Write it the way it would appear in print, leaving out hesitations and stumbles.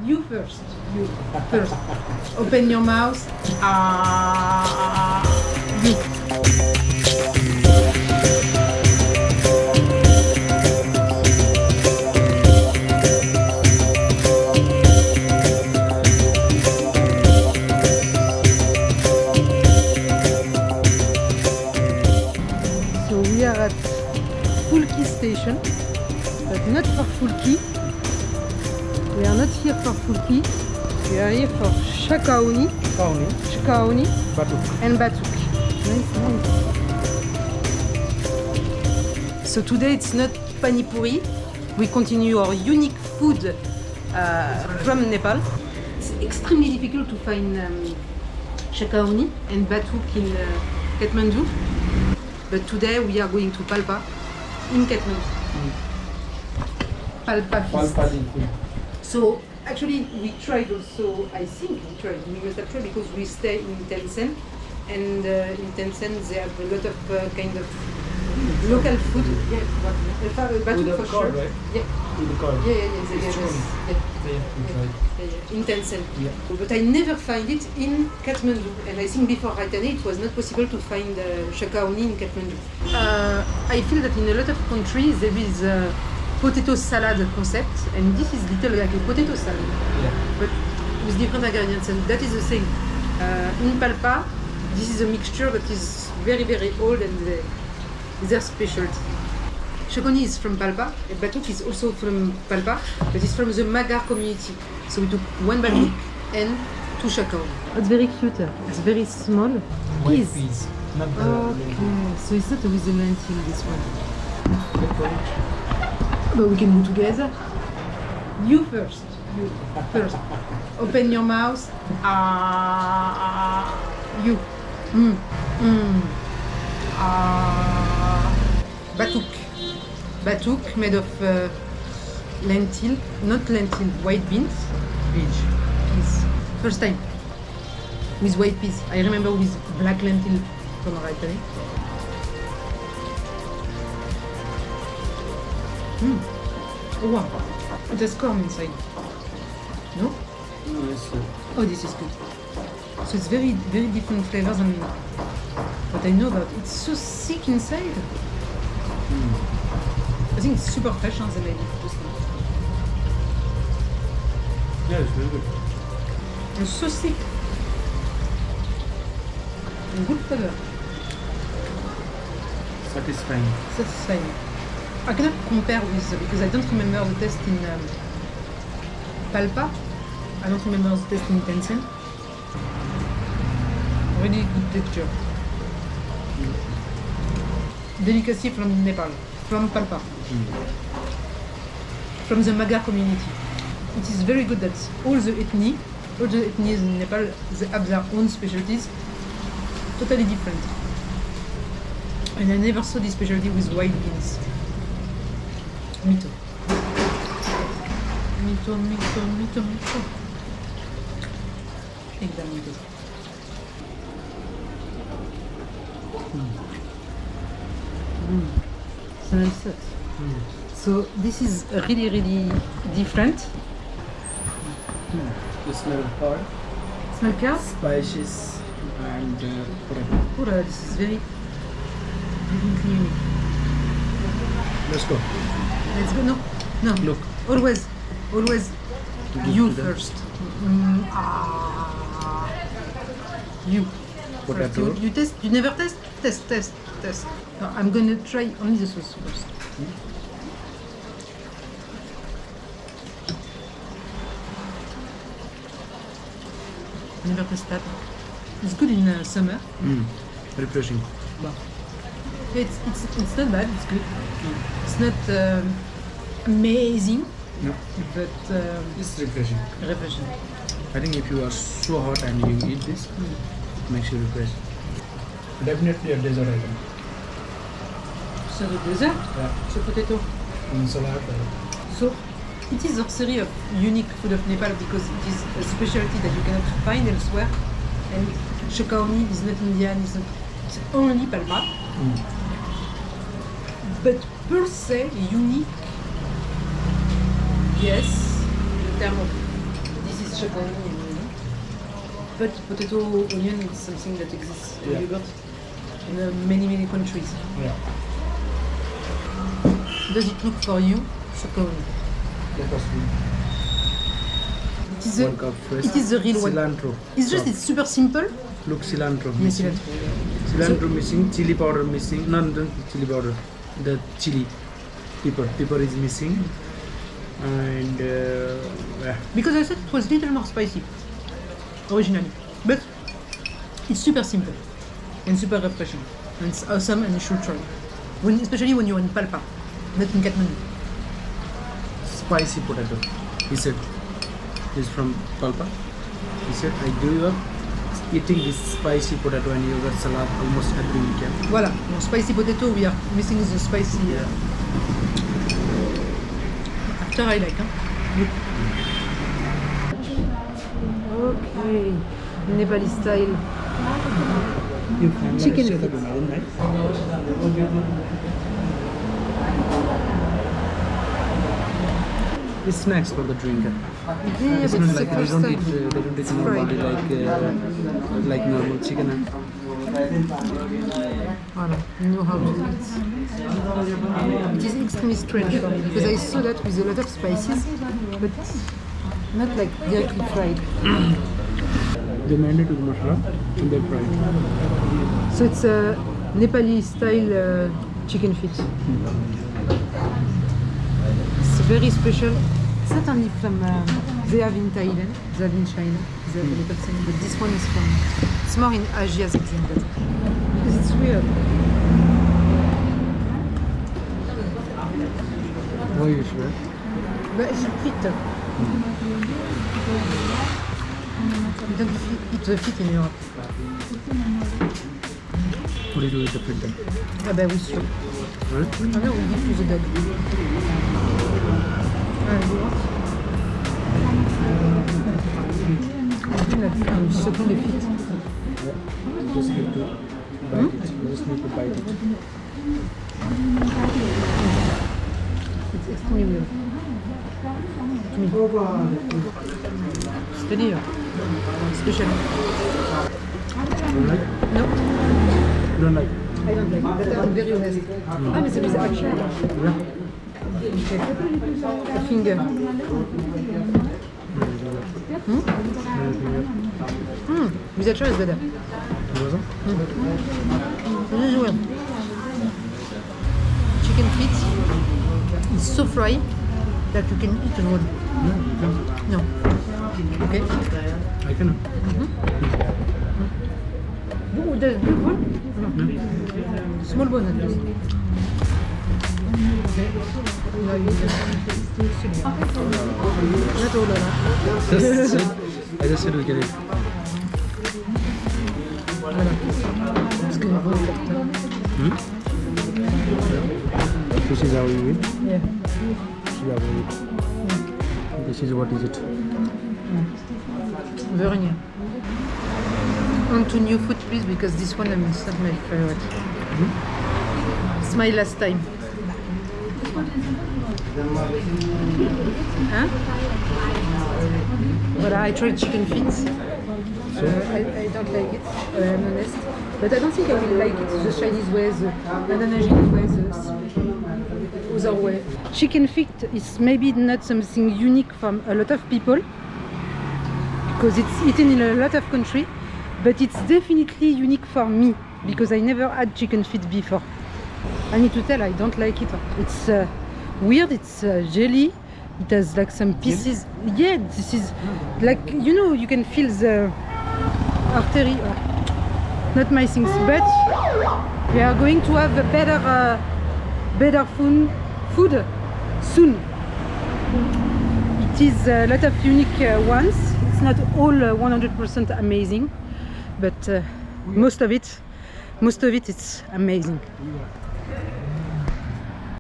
You first. You first. Open your mouth. You. So we are at Fulki station, but not for Fulki. We are not here for Fulki. We are here for Chukauni, Batuk. and Batuk. Nice, nice. So today it's not pani puri. We continue our unique food from Nepal. It's extremely difficult to find Chukauni and Batuk in Kathmandu. But today we are going to Palpa in Kathmandu. Palpa feast. So actually we tried also, I think we must have tried because we stay in Tencent, and in Tencent they have a lot of kind of local food. Yeah, Batuk for sure. Right? Yeah. With the card. In Tencent. Yeah. But I never find it in Kathmandu, and I think before Raitane it was not possible to find Chukauni in Kathmandu. I feel that in a lot of countries there is a potato salad concept, and this is little like a potato salad, but with different ingredients, and that is the same. In Palpa, this is a mixture that is very, very old, and their specialty. Chukauni is from Palpa, and Batuk is also from Palpa, but it's from the Magar community. So we took one Batuk and two Chukauni. It's very cute. It's very small. White peas, not the Okay, so it's not with the lentil, this one. But we can do together. You first. You first. Open your mouth. You. Batuk. Batuk made of lentil, not lentil, white beans. Peas. First time. With white peas. I remember with black lentil from Raitane. Oh wow, it has corn inside. No? No, it's Oh, this is good. So it's very, very different flavors than what I know about. It's so thick inside. I think it's super fresh, the lady. yeah, it's very good. It's so thick. And good flavor. Satisfying. Satisfying. I cannot compare with, because I don't remember the taste in Palpa. I don't remember the taste in Tencent. Really good texture. Delicacy from Nepal, from Palpa, from the Magar community. It is very good that all the ethnies in Nepal, they have their own specialties, totally different. And I never saw this specialty with white beans. Mito. Take that mito. So nice. So this is really, really different. The smell of hard, Smell cow? spices, and potato. Oh, this is very unique. Let's go. Let's go. No. Look. Always Give you to them. first. You. Potato. First. You taste. You never taste. Taste. No, I'm gonna try only the sauce first. Never taste that. It's good in summer. Refreshing. Well, it's not bad. It's good. It's not amazing, No, but it's refreshing. refreshing. I think if you are so hot and you eat this, it makes you refreshed. Definitely a dessert item. So the dessert, Yeah. so potato. And salad. So it is a series of unique food of Nepal because it is a specialty that you cannot find elsewhere. And Chukauni is not Indian, it's only Palpa. But per se, unique, yes, in terms of Chukauni, you know. But potato onion is something that exists in yogurt in many countries. Yeah. Does it look for you? Chukauni. It is the real one. Cilantro. It's just, it's super simple. Look, cilantro. Cilantro. Cilantro missing, chili powder missing. No, not chili powder. The chili. Pepper. Pepper is missing. And because I said it was a little more spicy originally, but it's super simple and super refreshing, and it's awesome, and you should try. Especially when you're in Palpa, not in Kathmandu. Spicy potato. He said, he's from Palpa. He said, I grew up eating this spicy potato and yogurt salad almost every weekend. Voilà, no, spicy potato, we are missing the spicy. After I like, huh? Okay, Nepali style chicken feet. It's snacks for the drinker. Yeah, It's but not it's like the they first don't eat. time. They don't eat normally like normal chicken. Voilà, you know how to do it. It is extremely strange for me because I saw that with a lot of spices, but not like directly fried. They made it with masala and they fried. So it's a Nepali style chicken feet. It's very special. It's not only from they have in Thailand, they have in China, they have local thing, but this one is from. It's more in Asia than that because it's weird. Why you sure? But it's a feet. You don't eat the feet in Europe. What do you do with the feet then? Ah bah oui, sûr. Right? Ah no, we give to the dog. You want? I'm sucking the feet. Yeah. You just need to bite it. You just need to bite it. It's extremely weird. To me. Steady, special. You don't like? No, You don't like? I don't like it, but I'm very honest. Ah, mais c'est bizarre, actually. Yeah. A finger. With a choice better. This is weird. Chicken feet is so fried that you can eat raw. No. Okay. I can. Oh, the big one? No. Small one at least. No, you not all of that. I just said we get it. Voilà. Parce que This is how you eat. yeah. This is how you eat. This is what is it? Very new. On to new food, please, because this one is not my favorite. It's my last time. Huh? Voilà, I tried chicken feet. I don't like it, I'm honest. But I don't think I will like it the Chinese way, the Indonesian way, the other way. Chicken feet is maybe not something unique from a lot of people, because it's eaten in a lot of countries, but it's definitely unique for me, because I never had chicken feet before. I need to tell, I don't like it. It's weird, it's jelly. It has like some pieces. Yeah, this is like, you know, you can feel the artery. Not my things, but we are going to have a better food soon. It is a lot of unique ones. It's not all 100% amazing, but most of it it's amazing.